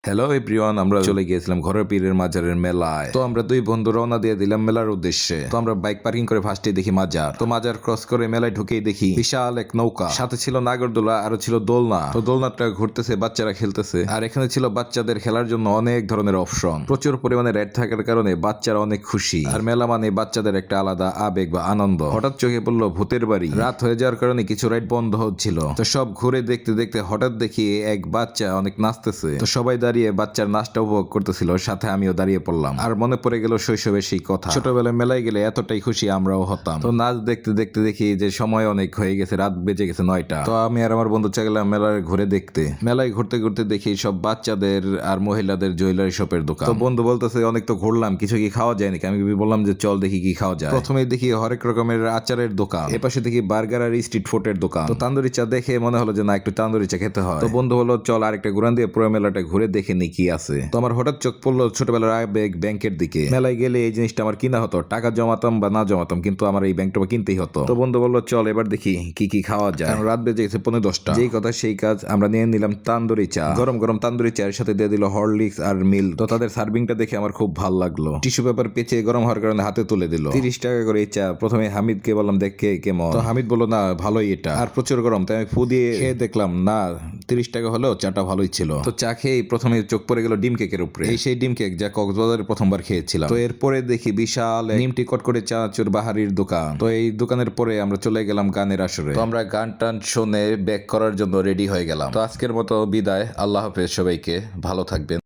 Hello everyone, আমরা চলে গিয়েছিলাম ঘরের পীরের মাজারের মেলায়। তো আমরা দুই বন্ধু রওনা দিয়ে দিলাম মেলার উদ্দেশ্যে। তো আমরা বাইক পার্কিং করে ফার্স্টে দেখি মাজার। তো মাজার ক্রস করে মেলায় ঢুকেই দেখি বিশাল এক নৌকা, সাথে ছিল নাগরদোলা, আরো ছিল দোলনা। তো দোলনাটা ঘুরতেছে, বাচ্চারা খেলতেছে, আর এখানে ছিল বাচ্চাদের খেলার জন্য অনেক ধরনের অপশন। প্রচুর পরিমাণে রেট থাকার কারণে বাচ্চারা অনেক খুশি। আর মেলা মানে বাচ্চাদের একটা আলাদা আবেগ বা আনন্দ। হঠাৎ চোখে পড়লো ভূতের বাড়ি। রাত হয়ে যাওয়ার কারণে কিছু রাইড বন্ধ হচ্ছিল। তো সব ঘুরে দেখতে দেখতে হঠাৎ দেখি এক বাচ্চা অনেক নাচতেছে। তো সবাই দাঁড়িয়ে বাচ্চার নাচটা উপভোগ করতেছিল, সাথে আমিও দাঁড়িয়ে পড়লাম। আর মনে পড়ে গেল শৈশবের সেই কথা। ছোটবেলায় মেলায় গেলে এতটাই খুশি আমরাও হতাম। তো নাচ দেখতে দেখতে দেখি যে সময় অনেক হয়ে গেছে, রাত বেজে গেছে 9টা। তো আমি আর আমার বন্ধু চলে গেলাম মেলায় ঘুরে দেখতে। মেলায় ঘুরতে ঘুরতে দেখি সব বাচ্চাদের আর মহিলাদের জুয়েলারি শপের দোকান। তো বন্ধু বলতেছে অনেক তো ঘুরলাম, কিছু কি খাওয়া যায় নাকি? আমি বললাম যে চল দেখি কি খাওয়া যায়। প্রথমেই দেখি হরেক রকমের আচারের দোকান, এপাশে দেখি বার্গার আর স্ট্রিট ফুডের দোকান। তো তান্দুরি চা দেখে মনে হলো যে না, একটু তান্দুরি চা খেতে হয়। তো বন্ধু বললো চল আরেকটা ঘুরান দিয়ে পুরো মেলাটা ঘুরে দেখে নি কি আছে। তো আমার হঠাৎ চোখ পড়লো ছোটবেলার আবেগ ব্যাংকের দিকে। মেলায় গেলে এই জিনিসটা আমার কিনা হতো, টাকা জমাতাম বা না জমাতাম, কিন্তু আমার এই ব্যাংকটা কিনতেই হতো। তো বন্ধু বললো চল এবার দেখি কি কি খাওয়া যায়। কারণ রাত বেজে গেছে 10:30। যেই কথা সেই কাজ, আমরা নিয়ে নিলাম তান্দুরি চা। গরম গরম তান্দুরি চায়ের সাথে দিয়ে দিল হরলিক্স আর মিল্ক। তো তাদের সার্ভিংটা দেখে আমার খুব ভালো লাগলো। টিস্যু পেপার পেঁচে গরম হওয়ার কারণে হাতে তুলে দিল। 30 টাকা করে এই চা। প্রথমে হামিদকে বললাম দেখে কেমন। তো হামিদ বললো না ভালোই, এটা আর প্রচুর গরম। তাই আমি ফু দিয়ে খেয়ে দেখলাম না, 30 টাকা হলেও চাটা ভালোই ছিল। তো চা খেয়ে প্রথমে চোখ পড়ে গেল ডিম কেকের উপরে। এই সেই ডিম কেক যা কক্সবাজারে প্রথমবার খেয়েছিলাম। তো এরপরে দেখি বিশাল নিমটি কটকরে চানাচুর বাহারির দোকান। তো এই দোকানের পরে আমরা চলে গেলাম গানের আসরে। তো আমরা গান টান শুনে ব্যাক করার জন্য রেডি হয়ে গেলাম। তো আজকের মতো বিদায়, আল্লাহ হাফেজ সবাইকে, ভালো থাকবেন।